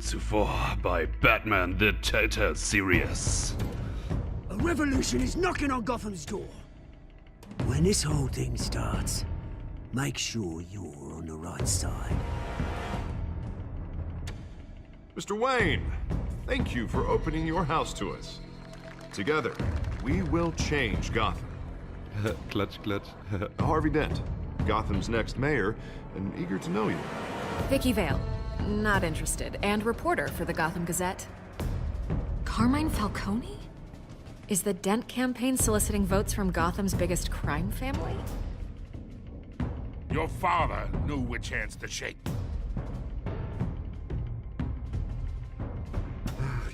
Zuvor bei Batman The Telltale Series. A revolution is knocking on Gotham's door. When this whole thing starts, make sure you're on the right side. Mr. Wayne, thank you for opening your house to us. Together, we will change Gotham. Klatsch, klatsch. Harvey Dent, Gotham's next mayor, and eager to know you. Vicky Vale, not interested, and reporter for the Gotham Gazette. Carmine Falcone? Is the Dent campaign soliciting votes from Gotham's biggest crime family? Your father knew which hands to shake.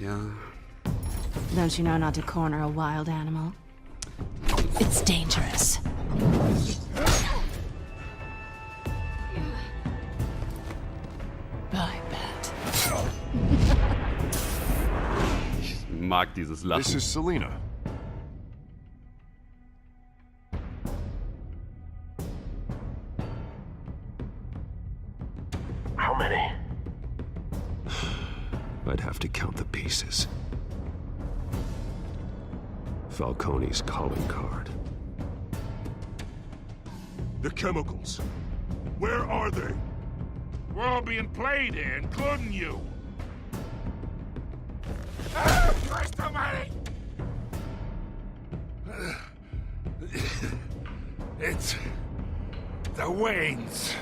Ja. Don't you know not to corner a wild animal? It's dangerous. I bet. Ich mag dieses Lachen. This is Selina. How many? I'd have to count the pieces. Falcone's calling card. The chemicals. Where are they? We're all being played here, including you. Ah, Christ almighty! It's the Waynes.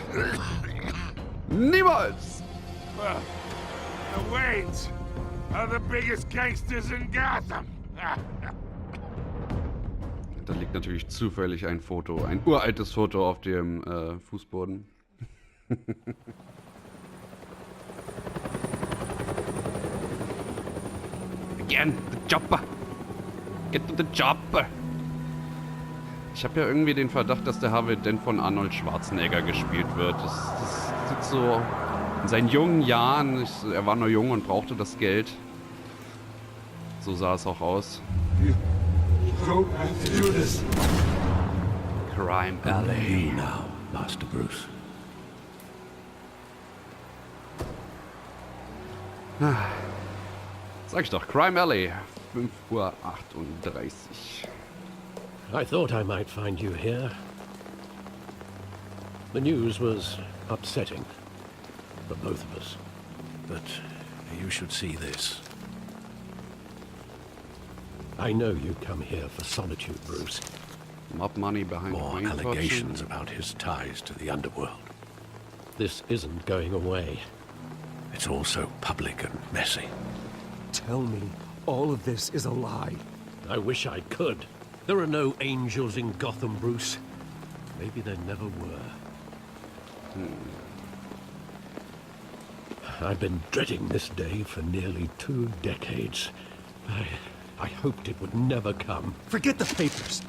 Niemals! Well, the Waynes are the biggest gangsters in Gotham. Da liegt natürlich zufällig ein Foto, ein uraltes Foto auf dem Fußboden. Again, the chopper. Get to the chopper. Ich habe ja irgendwie den Verdacht, dass der Harvey Dent von Arnold Schwarzenegger gespielt wird. Das sieht so in seinen jungen Jahren, er war nur jung und brauchte das Geld. So sah es auch aus. Don't have to do this. Crime Alley. Now, Master Bruce. Sag ich doch, Crime Alley. 5:38 Uhr. I thought I might find you here. The news was upsetting for both of us. But you should see this. I know you come here for solitude, Bruce. Mob money behind More Wayne allegations fortune. about his ties to the underworld. This isn't going away. It's all so public and messy. Tell me all of this is a lie. I wish I could. There are no angels in Gotham, Bruce. Maybe there never were. I've been dreading this day for nearly 2 decades. I hoped it would never come. Forget the papers.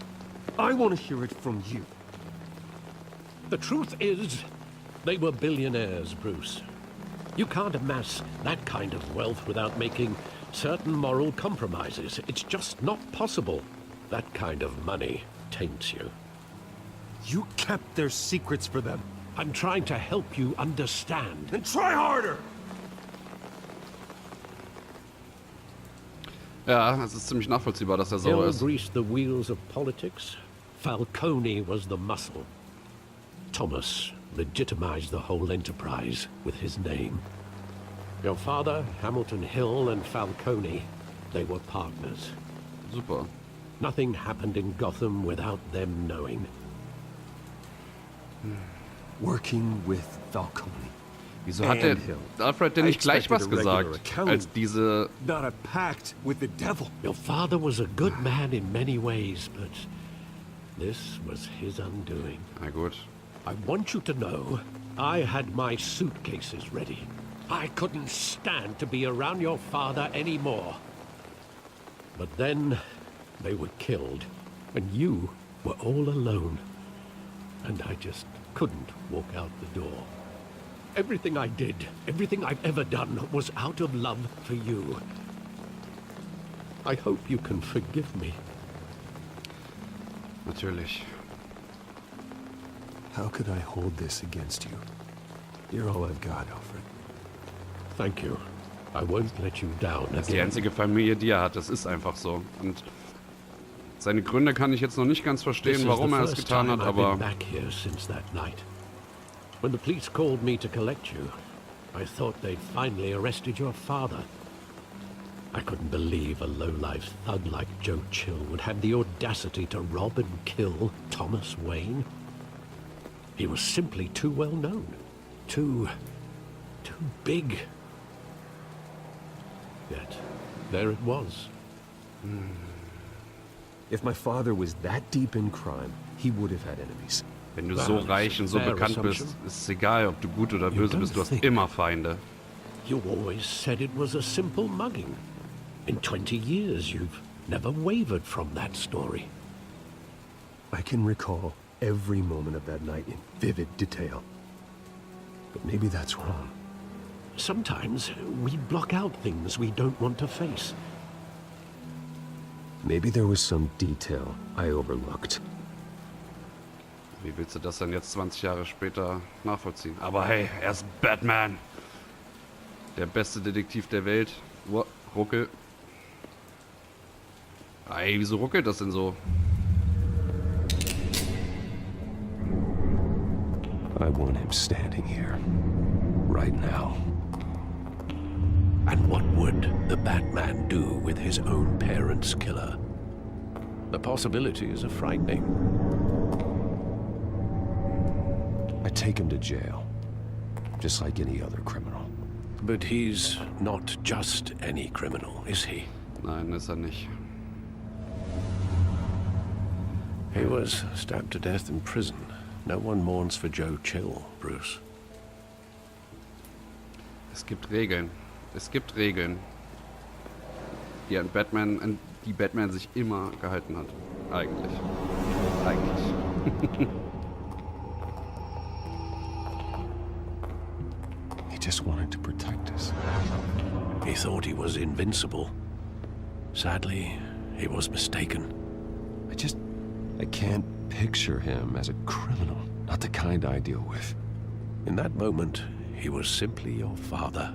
I want to hear it from you. The truth is, they were billionaires, Bruce. You can't amass that kind of wealth without making certain moral compromises. It's just not possible. That kind of money taints you. You kept their secrets for them. I'm trying to help you understand. Then try harder! Ja, es ist ziemlich nachvollziehbar, dass er sauer Hill ist. greased the wheels of politics. Falcone was the muscle. Thomas legitimized the whole enterprise with his name. Your father, Hamilton Hill, and Falcone, they were partners. Super. Nothing happened in Gotham without them knowing. Working with Falcone. Wieso hat der Alfred denn nicht gleich was gesagt, als diese... Not a pact with the devil. Your father was a good man in many ways, but this was his undoing. Na gut. I want you to know, I had my suitcases ready. I couldn't stand to be around your father anymore. But then, they were killed, and you were all alone. And I just couldn't walk out the door. Everything I did, everything I've ever done, was out of love for you. I hope you can forgive me. Natürlich. How could I hold this against you? You're all I've got, Alfred. Thank you. I won't let you down Das ist die again. einzige Familie, die er hat. Das ist einfach so. Und seine Gründe kann ich jetzt noch nicht ganz This verstehen, is warum the er es first getan time hat, I've been aber back here since that night. When the police called me to collect you, I thought they'd finally arrested your father. I couldn't believe a low-life thug like Joe Chill would have the audacity to rob and kill Thomas Wayne. He was simply too well known. Too big. Yet, there it was. If my father was that deep in crime, he would have had enemies. wenn du so reich und so Fair bekannt bist, assumption. ist es egal, ob du gut oder You böse don't bist, du hast think. immer Feinde. You always said it was a simple mugging. In 20 years, you've never wavered from that story. I can recall every moment of that night in vivid detail. But maybe that's wrong. Sometimes we block out things we don't want to face. Maybe there was some detail I overlooked. Wie willst du das dann jetzt 20 Jahre später nachvollziehen? Aber hey, er ist Batman. Der beste Detektiv der Welt. Ruckel. Ey, wieso ruckelt das denn so? I want him standing here. Right now. And what would the Batman do with his own parents' killer? The possibilities are frightening. I take him to jail. Just like any other criminal. But he's not just any criminal, is he? Nein, ist er nicht. He was stabbed to death in prison. No one mourns for Joe Chill, Bruce. Es gibt Regeln. Es gibt Regeln. An die Batman sich immer gehalten hat. Eigentlich. He just wanted to protect us. He thought he was invincible. Sadly, he was mistaken. I can't picture him as a criminal. Not the kind I deal with. In that moment, he was simply your father.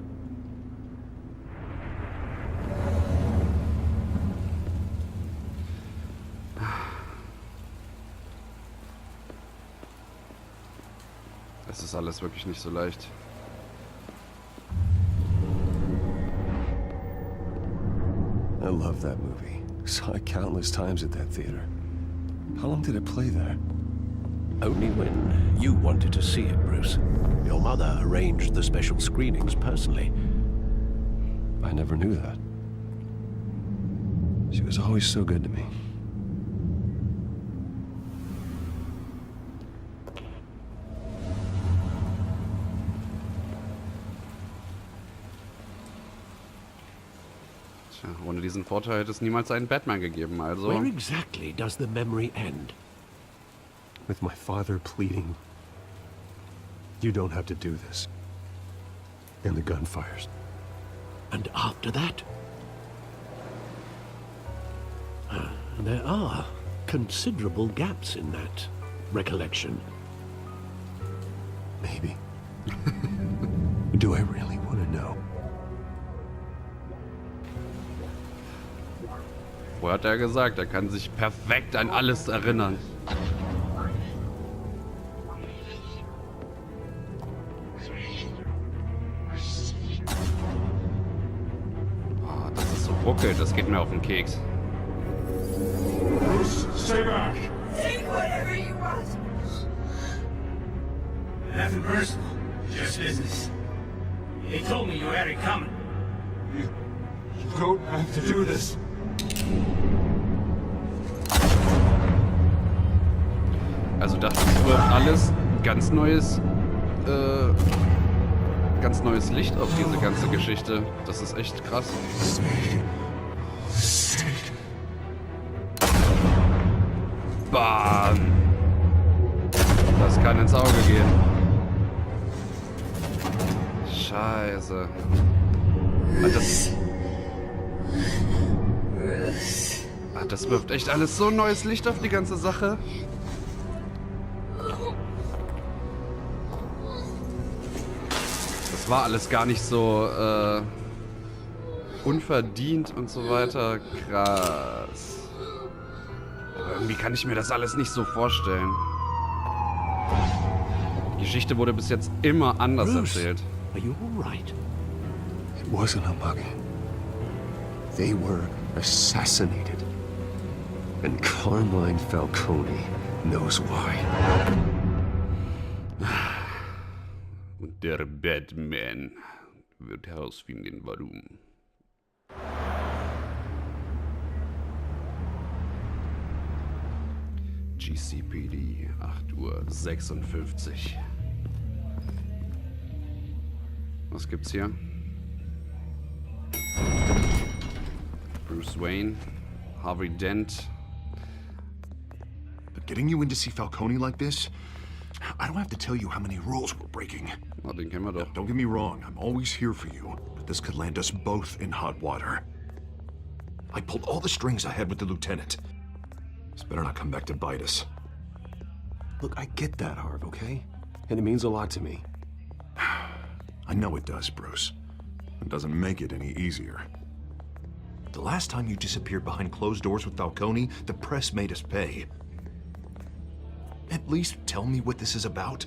Es ist alles wirklich nicht so leicht. I love that movie. Saw it countless times at that theater. How long did it play there? Only when you wanted to see it, Bruce. Your mother arranged the special screenings personally. I never knew that. She was always so good to me. Tja, ohne diesen Vorteil hätte es niemals einen Batman gegeben, also... Where exactly does the memory end? With my father pleading, "You don't have to do this." And the gun fires. And after that? There are considerable gaps in that recollection. Maybe. Do I really want to know? Vorher hat er gesagt, er kann sich perfekt an alles erinnern. Oh, das ist so ruckelt, das geht mir auf den Keks. Bruce, stay back. Take whatever you want. Nothing personal, just business. They told me you had it coming. You don't have to do this. Also dachte ich, es wird alles ganz neues Licht auf diese ganze Geschichte. Das ist echt krass. Bam! Das kann ins Auge gehen. Scheiße. Das wirft echt alles so neues Licht auf die ganze Sache. Das war alles gar nicht so unverdient und so weiter. Krass. Aber irgendwie kann ich mir das alles nicht so vorstellen. Die Geschichte wurde bis jetzt immer anders erzählt. Are you all right? It wasn't a mug. They were assassinated. And Carmine Falcone knows why. Und der Batman wird herausfinden, warum. GCPD, 8:56 Uhr. Was gibt's hier? Bruce Wayne, Harvey Dent. But getting you in to see Falcone like this, I don't have to tell you how many rules we're breaking. Oh, den kennen wir doch. Don't get me wrong, I'm always here for you, but this could land us both in hot water. I pulled all the strings I had with the lieutenant. This better not come back to bite us. Look, I get that, Harv, okay? And it means a lot to me. I know it does, Bruce. It doesn't make it any easier. The last time you disappeared behind closed doors with Falcone, the press made us pay. At least tell me what this is about.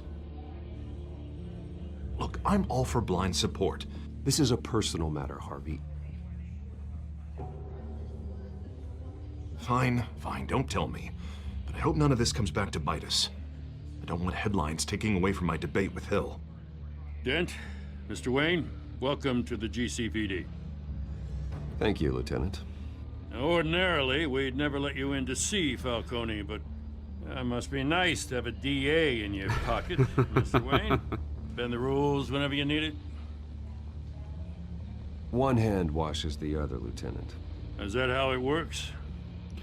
Look, I'm all for blind support. This is a personal matter, Harvey. Fine, don't tell me. But I hope none of this comes back to bite us. I don't want headlines taking away from my debate with Hill. Dent, Mr. Wayne, welcome to the GCPD. Thank you, Lieutenant. Now, ordinarily, we'd never let you in to see Falcone, but must be nice to have a DA in your pocket, Mr. Wayne. Bend the rules whenever you need it. One hand washes the other, Lieutenant. Is that how it works?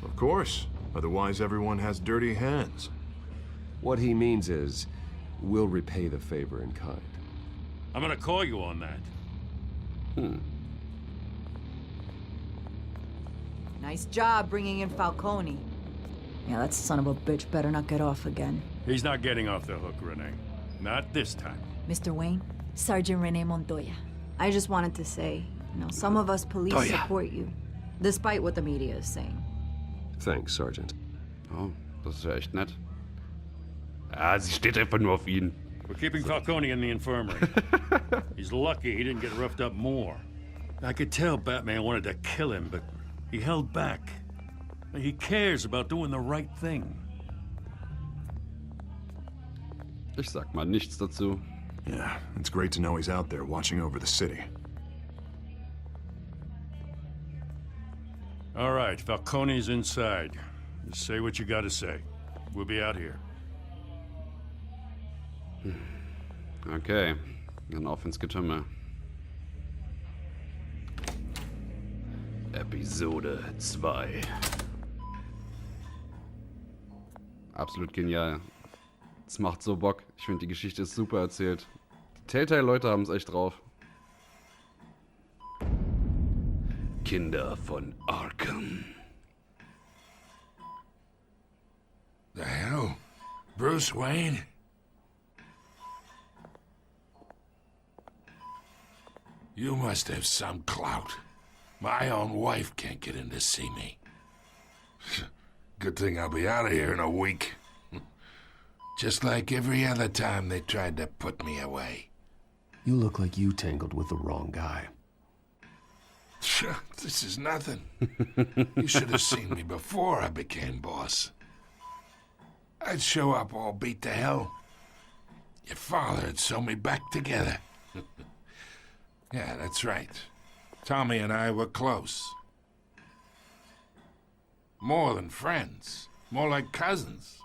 Of course. Otherwise, everyone has dirty hands. What he means is, we'll repay the favor in kind. I'm gonna call you on that. Nice job bringing in Falcone. Yeah, that son of a bitch better not get off again. He's not getting off the hook, Renee. Not this time. Mr. Wayne, Sergeant Renee Montoya. I just wanted to say, some of us police support you, despite what the media is saying. Thanks, Sergeant. Oh, das ist ja echt nett. Ah, sie steht einfach nur auf ihn. We're keeping Falcone in the infirmary. He's lucky he didn't get roughed up more. I could tell Batman wanted to kill him, but he held back. He cares about doing the right thing. Ich sag mal nichts dazu. Yeah, it's great to know he's out there watching over the city. All right, Falcone's inside. Just say what you gotta say. We'll be out here. Okay, dann auf ins Getümmel. Episode 2. Absolut genial. Es macht so Bock. Ich finde, die Geschichte ist super erzählt. Die Telltale-Leute haben es echt drauf. Kinder von Arkham. The hell? Bruce Wayne? You must have some clout. My own wife can't get in to see me. Good thing I'll be out of here in a week. Just like every other time they tried to put me away. You look like you tangled with the wrong guy. This is nothing. You should have seen me before I became boss. I'd show up all beat to hell. Your father'd sew me back together. Yeah, that's right. Tommy and I were close. More than friends. More like cousins.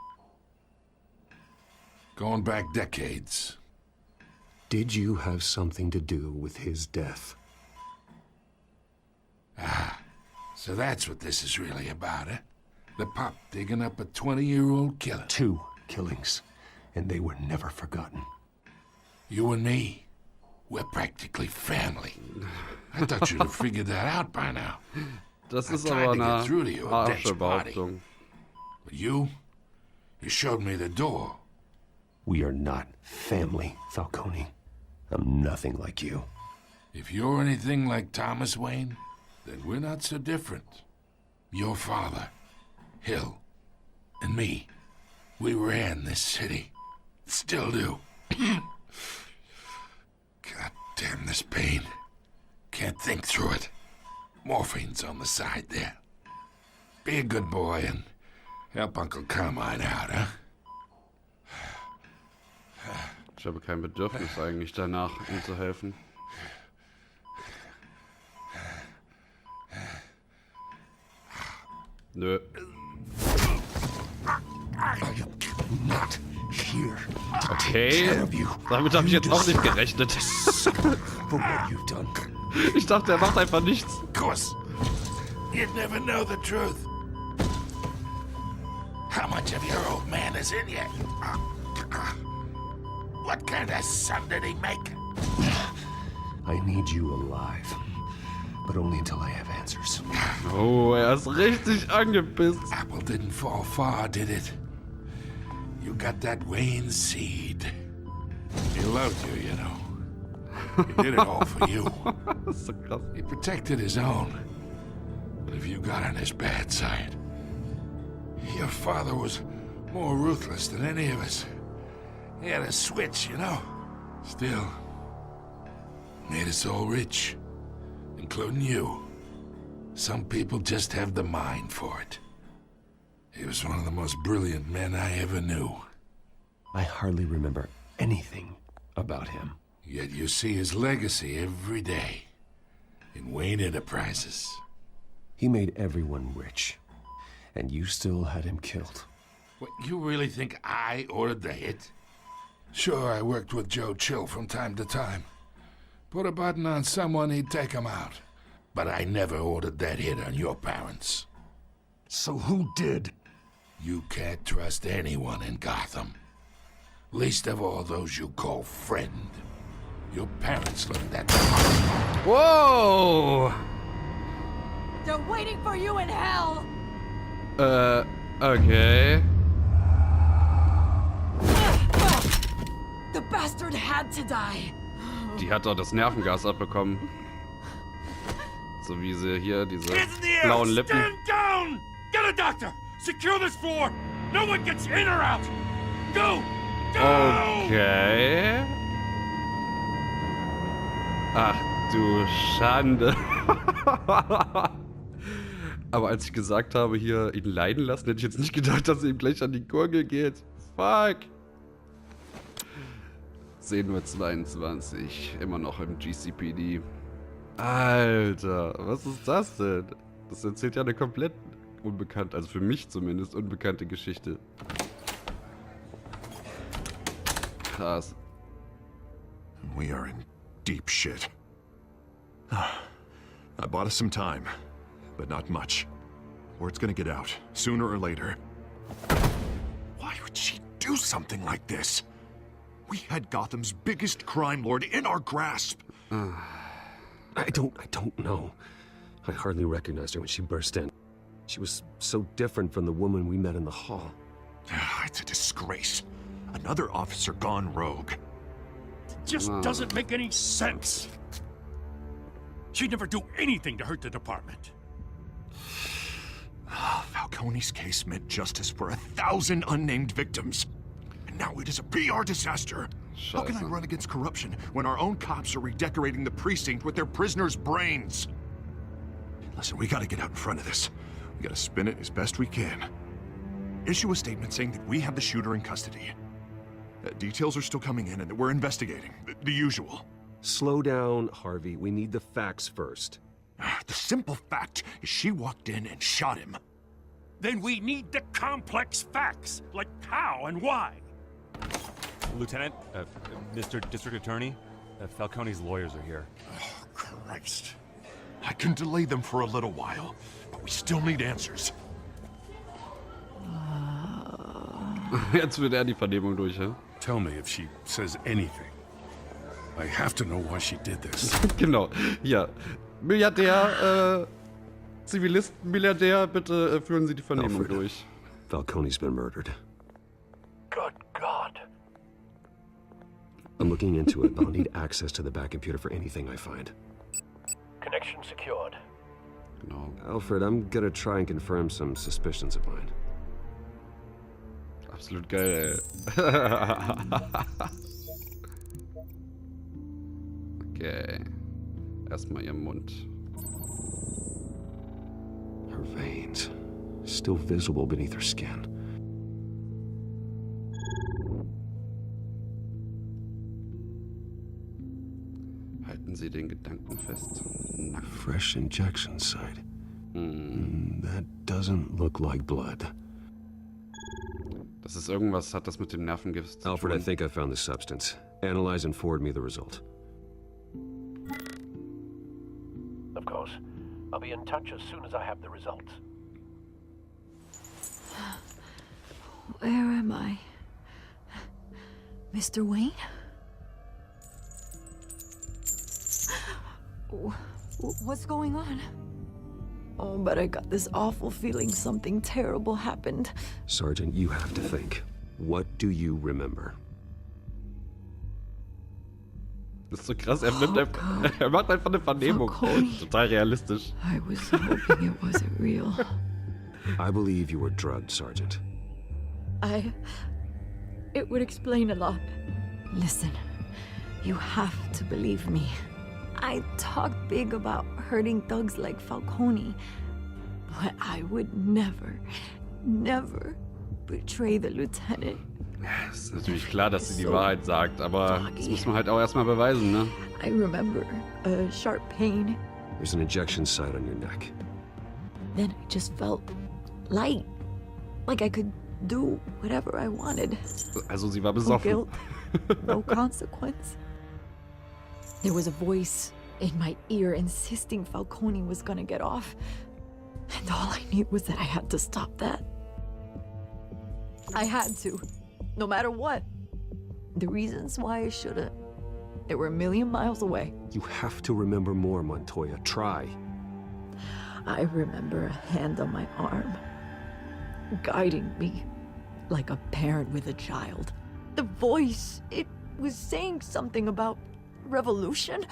Going back decades. Did you have something to do with his death? Ah, so that's what this is really about, eh? The pup digging up a 20-year-old killer. 2 killings, and they were never forgotten. You and me, we're practically family. I thought you'd have figured that out by now. Das ist I aber tried to eine get through to you at Dent's party. Behauptung. But you showed me the door. We are not family, Falcone. I'm nothing like you. If you're anything like Thomas Wayne, then we're not so different. Your father, Hill, and me, we ran this city. Still do. God damn this pain. Can't think through it. Morphine's on the side there. Be a good boy and help Uncle Carmine out, huh? Ich habe kein Bedürfnis eigentlich danach, ihm zu helfen. Nö. Okay, damit habe ich jetzt auch nicht gerechnet. Ich dachte, er macht einfach nichts. Of course. You'd never know the truth. How much of your old man is in you? What kind of son did he make? I need you alive. But only until I have answers. Oh, er ist richtig angepisst. Apple didn't fall far, did it? You got that Wayne seed. He loved you, you know. He did it all for you. Das ist so krass. He protected his own. But if you got on his bad side, your father was more ruthless than any of us. He had a switch, you know. Still, made us all rich, including you. Some people just have the mind for it. He was one of the most brilliant men I ever knew. I hardly remember anything about him. Yet you see his legacy every day in Wayne Enterprises. He made everyone rich, and you still had him killed. What, you really think I ordered the hit? Sure, I worked with Joe Chill from time to time. Put a button on someone, he'd take him out. But I never ordered that hit on your parents. So who did? You can't trust anyone in Gotham. Least of all those you call friend. Your parents learned that. Whoa! They're waiting for you in hell! Okay. The bastard had to die. Die hat doch das Nervengas abbekommen. So wie sie hier, diese blauen Lippen. Stand down! Get a doctor! Secure this floor! No one gets in or out! Go! Go! Okay. Ach du Schande. Aber als ich gesagt habe, hier ihn leiden lassen, hätte ich jetzt nicht gedacht, dass er ihm gleich an die Gurgel geht. Fuck. 10:22 Uhr, immer noch im GCPD. Alter, was ist das denn? Das erzählt ja eine komplett unbekannte, also für mich zumindest, unbekannte Geschichte. Krass. We are in deep shit. I bought us some time, but not much. Word's gonna get out, sooner or later. Why would she do something like this? We had Gotham's biggest crime lord in our grasp. I don't know. I hardly recognized her when she burst in. She was so different from the woman we met in the hall. It's a disgrace. Another officer gone rogue. Just doesn't make any sense. She'd never do anything to hurt the department. Falcone's case meant justice for 1,000 unnamed victims. And now it is a PR disaster. How can I run against corruption when our own cops are redecorating the precinct with their prisoners' brains? Listen, we gotta get out in front of this. We gotta spin it as best we can. Issue a statement saying that we have the shooter in custody. Details are still coming in and that we're investigating. The usual. Slow down, Harvey. We need the facts first. The simple fact is she walked in and shot him. Then we need the complex facts, like how and why. Lieutenant, Mr. District Attorney, Falcone's lawyers are here. Oh, Christ. I can delay them for a little while, but we still need answers. Jetzt wird die Vernehmung durch, ja? Tell me if she says anything. I have to know why she did this. Genau. Ja. Milliardär, Zivilisten, Milliardär, bitte führen Sie die Vernehmung durch. Falcone's been murdered. Good God. I'm looking into it, but I'll need access to the back computer for anything I find. Connection secured. Genau. Alfred, I'm gonna try and confirm some suspicions of mine. Absolut geil, ey. Okay. Erstmal ihren Mund. Her veins, still visible beneath her skin. Halten Sie den Gedanken fest. A fresh injection site. That doesn't look like blood. Das ist irgendwas, hat das mit dem Nervengift zu tun? Alfred, I think I found the substance. Analyze and forward me the result. Of course. I'll be in touch as soon as I have the results. Where am I? Mr. Wayne? What's going on? Oh, but I got this awful feeling something terrible happened. Sergeant, you have to think. What do you remember? Das ist so krass, er macht einfach eine Vernehmung. Total realistisch. I was hoping it wasn't real. I believe you were drugged, Sergeant. It would explain a lot. Listen, you have to believe me. I talk big about hurting thugs like Falcone, but I would never betray the lieutenant. Es ist natürlich klar, dass sie die Wahrheit sagt, aber das muss man halt auch erstmal beweisen, ne? I remember a sharp pain. There's an injection site on your neck. Then I just felt light, like I could do whatever I wanted. Also sie war No besoffen. guilt, no consequence. There was a voice in my ear insisting Falcone was gonna get off. And all I knew was that I had to stop that. I had to, no matter what. The reasons why I shouldn't, they were a million miles away. You have to remember more, Montoya. Try. I remember a hand on my arm, guiding me like a parent with a child. The voice, it was saying something about revolution.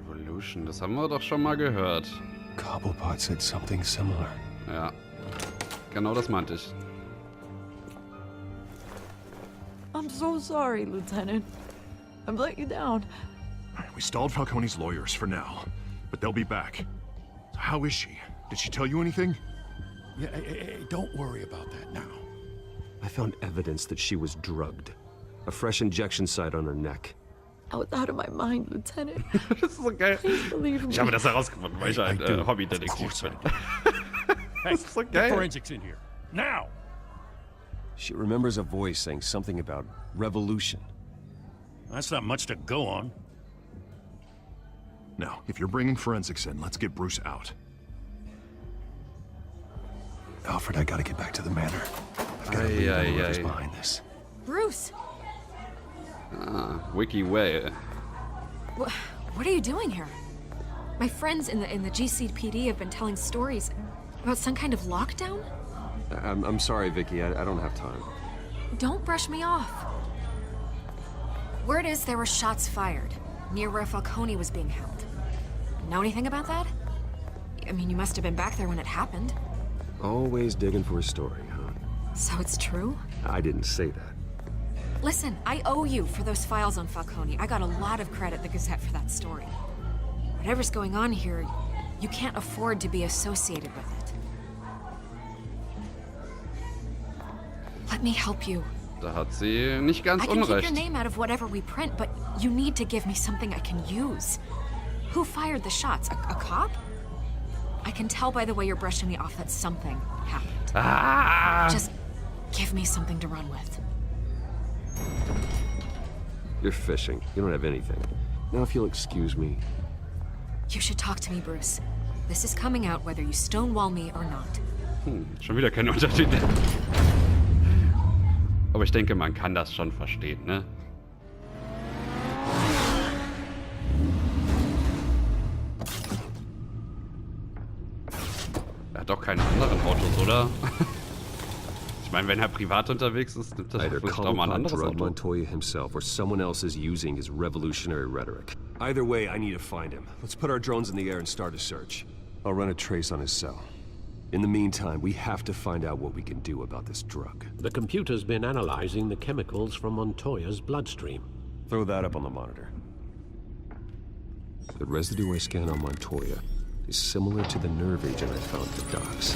Revolution, das haben wir doch schon mal gehört. Cobblepot said something similar. Ja, genau das meinte ich. I'm so sorry, Lieutenant. I've let you down. We stalled Falcone's lawyers for now, but they'll be back. How is she? Did she tell you anything? Yeah, don't worry about that now. I found evidence that she was drugged. A fresh injection site on her neck. I was out of my mind, Lieutenant. Das ist so geil. Please believe me. Ich habe das herausgefunden, weil ich ein Hobbydetektiv bin. Das ist so Get geil. forensics in here. Now! She remembers a voice saying something about revolution. That's not much to go on. Now, if you're bringing forensics in, let's get Bruce out. Alfred, I gotta get back to the manor. I've gotta leave whoever's behind this. Bruce! Wiki way. What are you doing here? My friends in the GCPD have been telling stories about some kind of lockdown? I'm sorry, Vicky. I don't have time. Don't brush me off. Word is there were shots fired near where Falcone was being held. Know anything about that? I mean, you must have been back there when it happened. Always digging for a story, huh? So it's true? I didn't say that. Listen, I owe you for those files on Falcone. I got a lot of credit at the Gazette for that story. Whatever's going on here, you can't afford to be associated with it. Let me help you. Da hat sie nicht ganz I can keep your unrecht. name out of whatever we print, but you need to give me something I can use. Who fired the shots? A cop? I can tell by the way you're brushing me off that something happened. Ah! Just give me something to run with. You're fishing. You don't have anything. Now, if you'll excuse me. You should talk to me, Bruce. This is coming out whether you stonewall me or not. Schon wieder kein Unterschied. Aber ich denke, man kann das schon verstehen, ne? Er hat doch keine anderen Autos, oder? Ich meine, wenn er privat unterwegs ist, nimmt das Either vielleicht auch mal ein Cobblepot anderes drugged Auto. Montoya himself, or someone else is using his revolutionary rhetoric. Either way, I need to find him. Let's put our drones in the air and start a search. I'll run a trace on his cell. In the meantime, we have to find out what we can do about this drug. The computer's been analyzing the chemicals from Montoya's bloodstream. Throw that up on the monitor. The residue I scan on Montoya is similar to the nerve agent I found at the docks.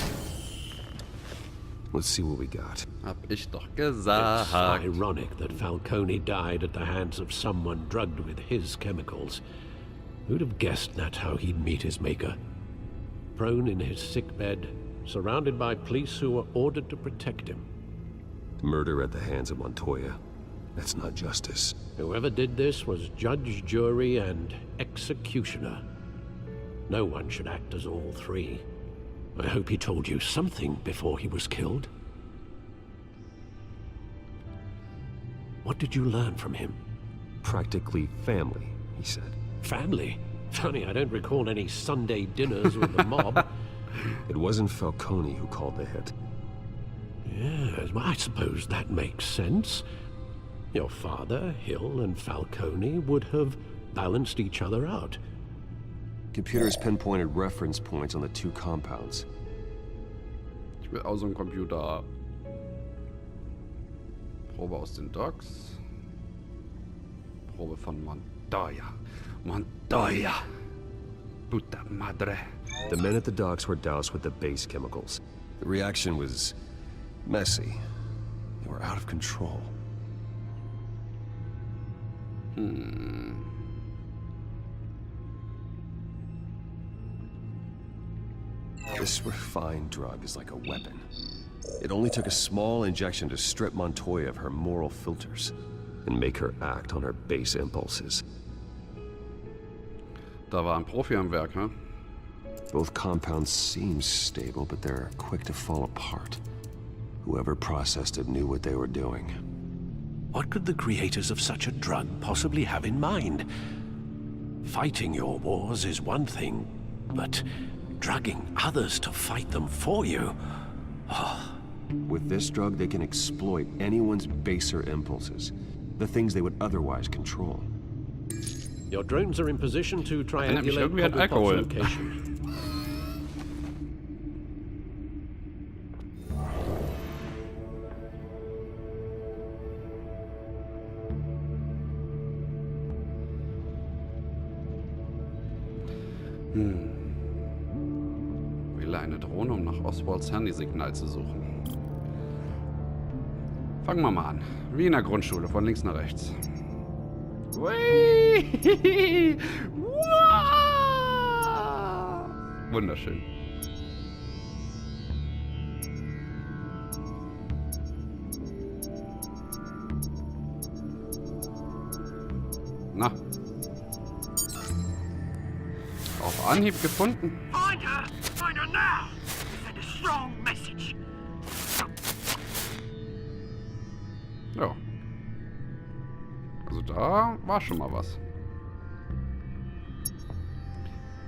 Let's see what we got. Hab ich doch It's gesagt. ironic that Falcone died at the hands of someone drugged with his chemicals. Who'd have guessed that's how he'd meet his maker? Prone in his sickbed, surrounded by police who were ordered to protect him. Murder at the hands of Montoya. That's not justice. Whoever did this was judge, jury, and executioner. No one should act as all three. I hope he told you something before he was killed. What did you learn from him? Practically family, he said. Family? Funny, I don't recall any Sunday dinners with the mob. It wasn't Falcone who called the hit. Yes, well, I suppose that makes sense. Your father, Hill, and Falcone would have balanced each other out. Computers pinpointed reference points on the two compounds. Ich will auch so einen Computer haben. Probe aus den Docks. Probe von Montoya. Montoya! Puta madre. The men at the docks were doused with the base chemicals. The reaction was messy. They were out of control. This refined drug is like a weapon. It only took a small injection to strip Montoya of her moral filters and make her act on her base impulses. Da war ein Profi am Werk, ne? Both compounds seem stable, but they're quick to fall apart. Whoever processed it knew what they were doing. What could the creators of such a drug possibly have in mind? Fighting your wars is one thing, but drugging others to fight them for you? With this drug, they can exploit anyone's baser impulses, the things they would otherwise control. Your drones are in position to Erinnert mich triangulate irgendwie an Cobblepot's Alkohol. location. Wähle eine Drohne, um nach Oswalds Handysignal zu suchen. Fangen wir mal an. Wie in der Grundschule, von links nach rechts. Hui! Wow! Wunderschön. Na. Auf Anhieb gefunden. Find her! Find her now! Send a strong message. Ja. Also da war schon mal was.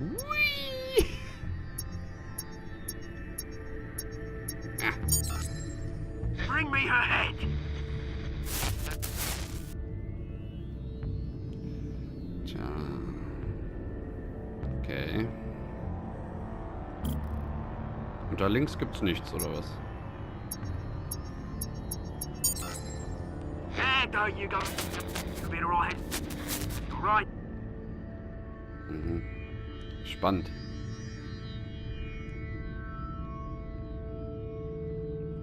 Hui! Bring me her head! Tja. Okay. Und da links gibt's nichts, oder was? There you go. You'll be alright. Alright. Mhm. Spannend.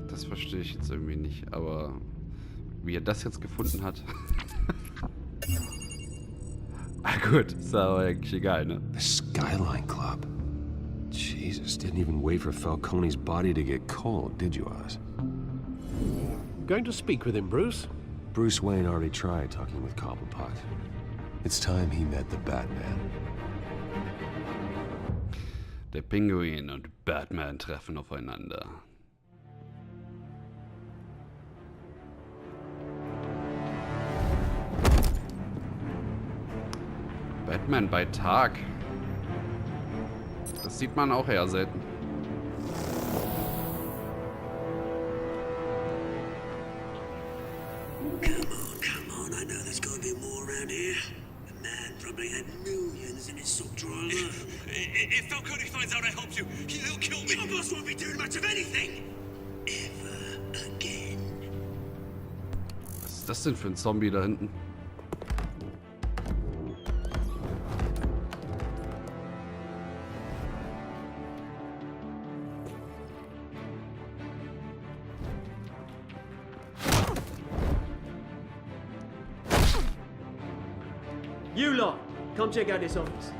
Das verstehe ich jetzt irgendwie nicht, aber wie er das jetzt gefunden hat. Ah gut, ist aber eigentlich egal, ne? The Skyline Club. Jesus, didn't even wait for Falcone's body to get cold, did you, Oz? Going to speak with him, Bruce? Bruce Wayne already tried talking with Cobblepot. It's time he met the Batman. Der Pinguin und Batman treffen aufeinander. Batman bei Tag. Das sieht man auch eher selten. Come on, I know there's gonna be more around here. The man probably had millions business in his sock drawer. If Falcone finds out I helped you, he'll kill me. Your boss won't be doing much of anything. Ever again. Was ist das denn für ein Zombie da hinten? You lot, come check out this office.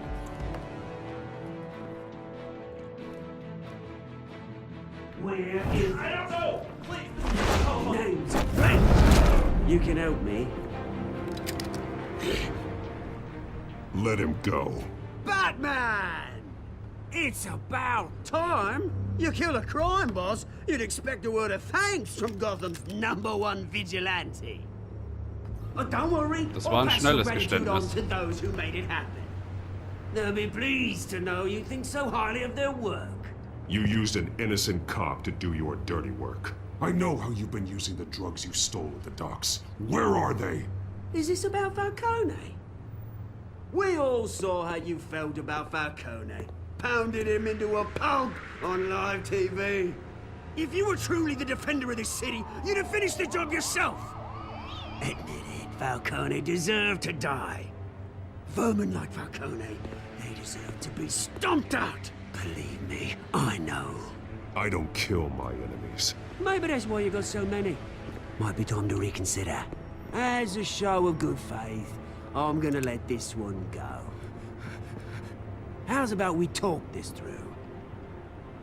Where is... I don't know! Please! Name's Wenn. You can help me. Let him go. Batman! It's about time. You kill a crime boss, you'd expect a word of thanks from Gotham's #1 vigilante. But don't worry, Das war ein schnelles Geständnis. to those who made it happen. They'll be pleased to know you think so highly of their work. You used an innocent cop to do your dirty work. I know how you've been using the drugs you stole at the docks. Where are they? Is this about Falcone? We all saw how you felt about Falcone. Pounded him into a pulp on live TV. If you were truly the defender of this city, you'd have finished the job yourself. Admit it, Falcone deserved to die. Vermin like Falcone, they deserve to be stomped out. Believe me, I know. I don't kill my enemies. Maybe that's why you got so many. Might be time to reconsider. As a show of good faith, I'm gonna let this one go. How's about we talk this through?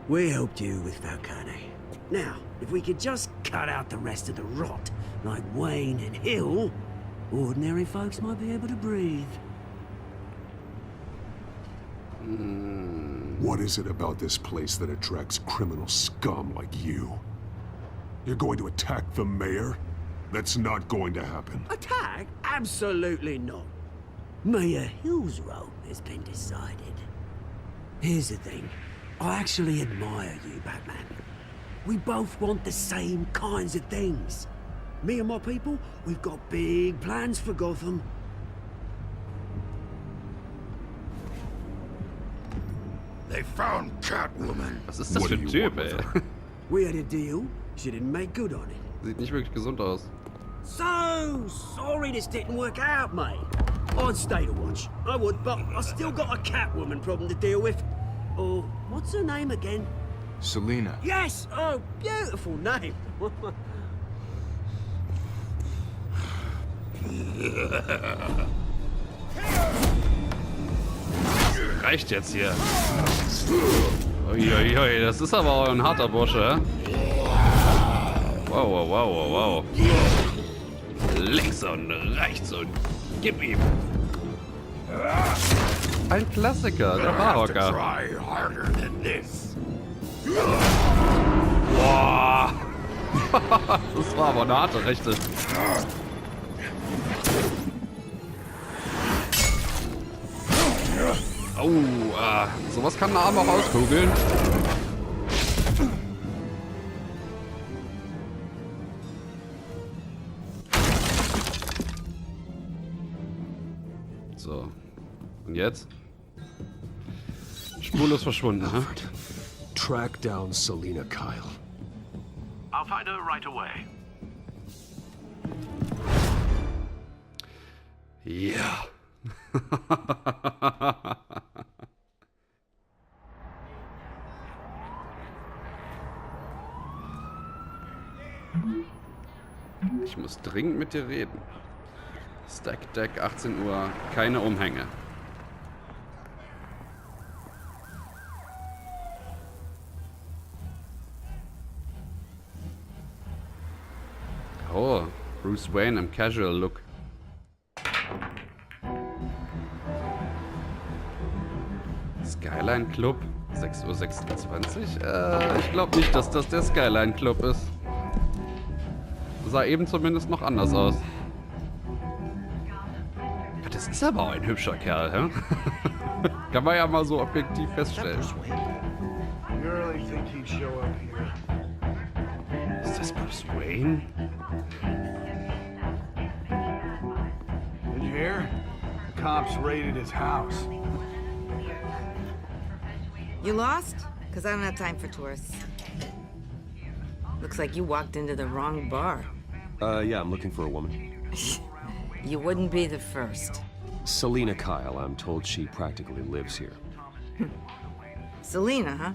We helped you with Falcone. Now, if we could just cut out the rest of the rot, like Wayne and Hill, ordinary folks might be able to breathe. What is it about this place that attracts criminal scum like you? You're going to attack the mayor? That's not going to happen. Attack? Absolutely not. Mayor Hill's role has been decided. Here's the thing. I actually admire you, Batman. We both want the same kinds of things. Me and my people, we've got big plans for Gotham. They found Catwoman. Was ist das für ein Typ, ey? We had a deal. She didn't make good on it. Sieht nicht wirklich gesund aus. So sorry this didn't work out, mate. I'd stay to watch. I would, but I still got a Catwoman problem to deal with. Oh, what's her name again? Selina. Yes! Oh, beautiful name. Reicht jetzt hier. Uiuiui, das ist aber auch ein harter Bursche, hä? Wow, wow, wow, wow, wow. Links und rechts und gib ihm. Ein Klassiker, der Barhocker. Boah. Das war aber eine harte Rechte. Oh, sowas kann ein Arm auch auskugeln. So. Und jetzt? Spurlos verschwunden, hä? Track down Selina Kyle. I'll find her right away. Ja. Ich muss dringend mit dir reden. Stack Deck, 18 Uhr, keine Umhänge. Oh, Bruce Wayne im Casual Look. Skyline Club, 6:26 Uhr. Ich glaube nicht, dass das der Skyline Club ist. Sah eben zumindest noch anders aus. Ja, das ist aber auch ein hübscher Kerl, hä? Kann man ja mal so objektiv feststellen. Ist das Bruce Wayne? Did you hear? The cops raided his house. You lost? Because I don't have time for tourists. Looks like you walked into the wrong bar. Yeah, I'm looking for a woman. You wouldn't be the first. Selena Kyle, I'm told she practically lives here. Selena, huh?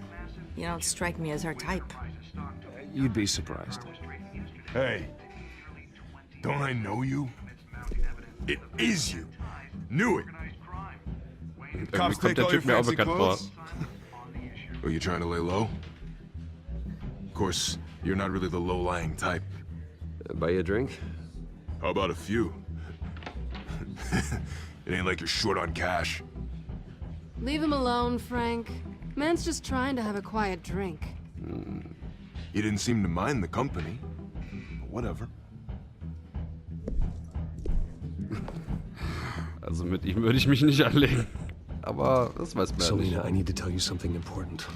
You don't strike me as her type. You'd be surprised. Hey, don't I know you? It is you. Knew it. Cops kommt take der all your Typ mir auch fancy bekannt vor. clothes? Are you trying to lay low? Of course, you're not really the low-lying type. Buy you a drink? How about a few? It ain't like you're short on cash. Leave him alone, Frank. Man's just trying to have a quiet drink. You didn't seem to mind the company. But whatever. Also mit ihm würde ich mich nicht anlegen. Aber das weiß man ja nicht. Selena, I need to tell you something important.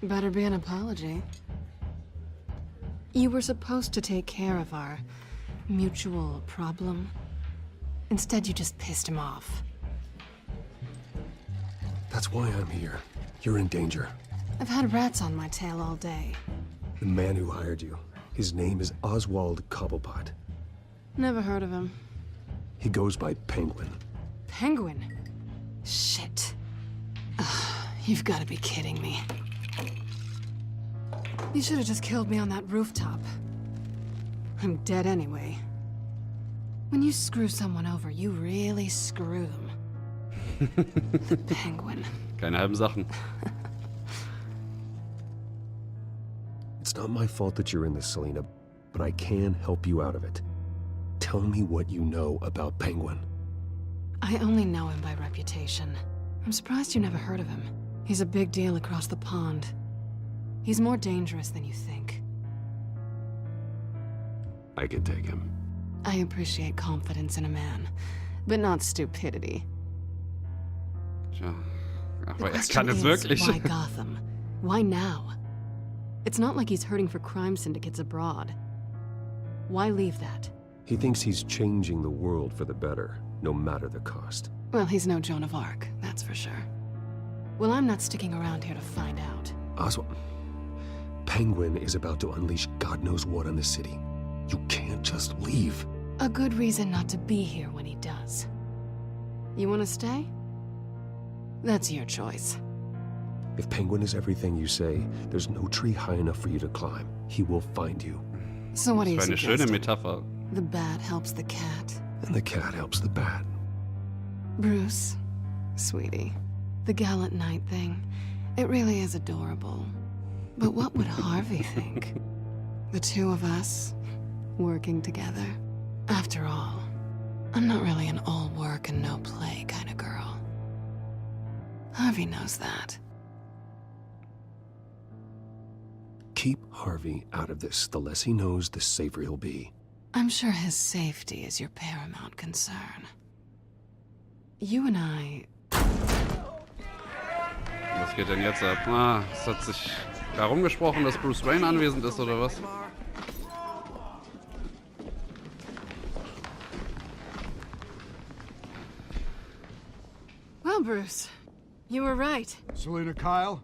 Better be an apology. You were supposed to take care of our mutual problem. Instead, you just pissed him off. That's why I'm here. You're in danger. I've had rats on my tail all day. The man who hired you, his name is Oswald Cobblepot. Never heard of him. He goes by Penguin. Penguin? Shit. Ugh, you've got to be kidding me. You should have just killed me on that rooftop. I'm dead anyway. When you screw someone over, you really screw them. The Penguin. Keine halben Sachen. It's not my fault that you're in this, Selena, but I can help you out of it. Tell me what you know about Penguin. I only know him by reputation. I'm surprised you never heard of him. He's a big deal across the pond. He's more dangerous than you think. I can take him. I appreciate confidence in a man, but not stupidity. Tja, The aber er question kann es is, wirklich. why Gotham? Why now? It's not like he's hurting for crime syndicates abroad. Why leave that? He thinks he's changing the world for the better, no matter the cost. Well, he's no Joan of Arc, that's for sure. Well, I'm not sticking around here to find out. Oswald, Penguin is about to unleash God knows what on the city. You can't just leave. A good reason not to be here when he does. You want to stay? That's your choice. If Penguin is everything you say, there's no tree high enough for you to climb. He will find you. So what do you Das war eine schöne suggest? Metapher. The bat helps the cat. And the cat helps the bat. Bruce, sweetie, the gallant knight thing, it really is adorable. But what would Harvey think? The two of us, working together. After all, I'm not really an all work and no play kind of girl. Harvey knows that. Keep Harvey out of this. The less he knows, the safer he'll be. I'm sure his safety is your paramount concern. You and I... Was geht denn jetzt ab? Ah, es hat sich herumgesprochen, dass Bruce Wayne anwesend ist, oder was? Well, Bruce, you were right. Selena Kyle,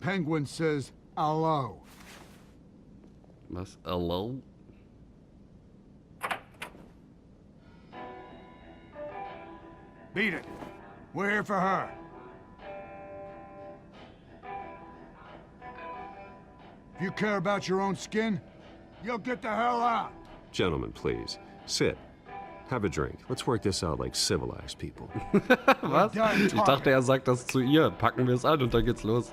Penguin says hello. Was? Hello? Beat it. We're here for her. If you care about your own skin, you'll get the hell out. Gentlemen, please. Sit. Have a drink. Let's work this out like civilized people. Was? Ich dachte, er sagt das zu ihr. Packen wir es an und dann geht's los.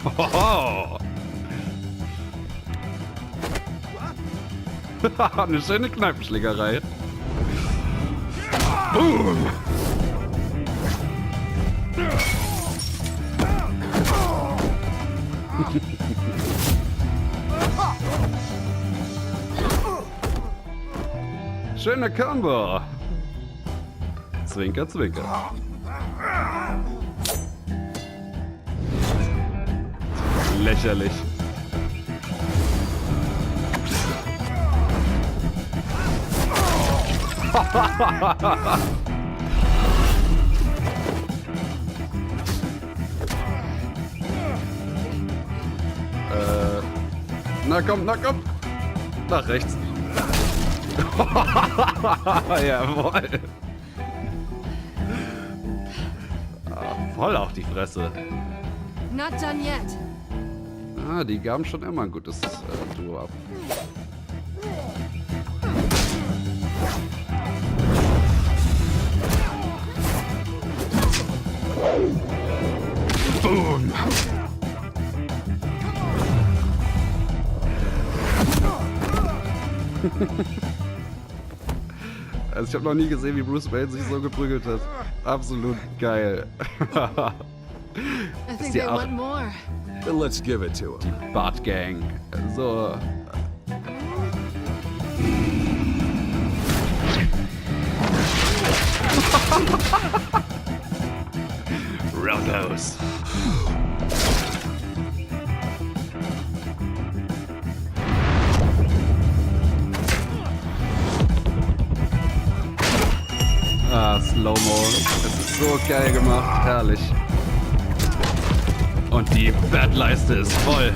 Hoho. Eine schöne Kneipenschlägerei. Schöne Combo. Zwinker, zwinker. Lächerlich. Na komm, na komm. Nach rechts. Jawohl. Ah, voll auf die Fresse. Not done yet. Ah, die gaben schon immer ein gutes Duo ab. Boom. Also ich habe noch nie gesehen, wie Bruce Wayne sich so geprügelt hat. Absolut geil. I think they want more. Then let's give it to him. Die Bart-Gang. So. Roundhouse. Ah, Slow-Mo. Das ist so geil gemacht. Herrlich. Und die Badleiste ist voll.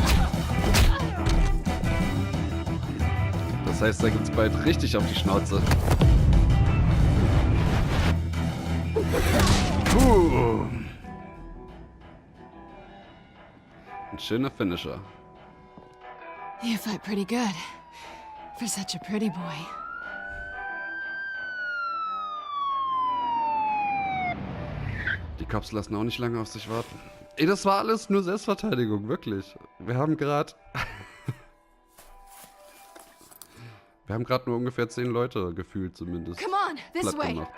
Das heißt, da gibt's bald richtig auf die Schnauze. Ein schöner Finisher. You fight pretty good. For such a pretty boy. Die Cops lassen auch nicht lange auf sich warten. Ey, das war alles nur Selbstverteidigung, wirklich. Wir haben gerade nur ungefähr 10 Leute gefühlt zumindest. Come on, this platt way. gemacht.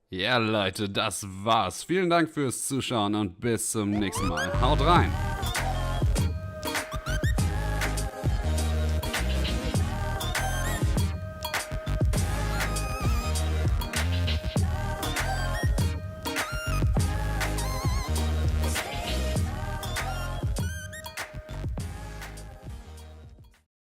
Ja, Leute, das war's. Vielen Dank fürs Zuschauen und bis zum nächsten Mal. Haut rein!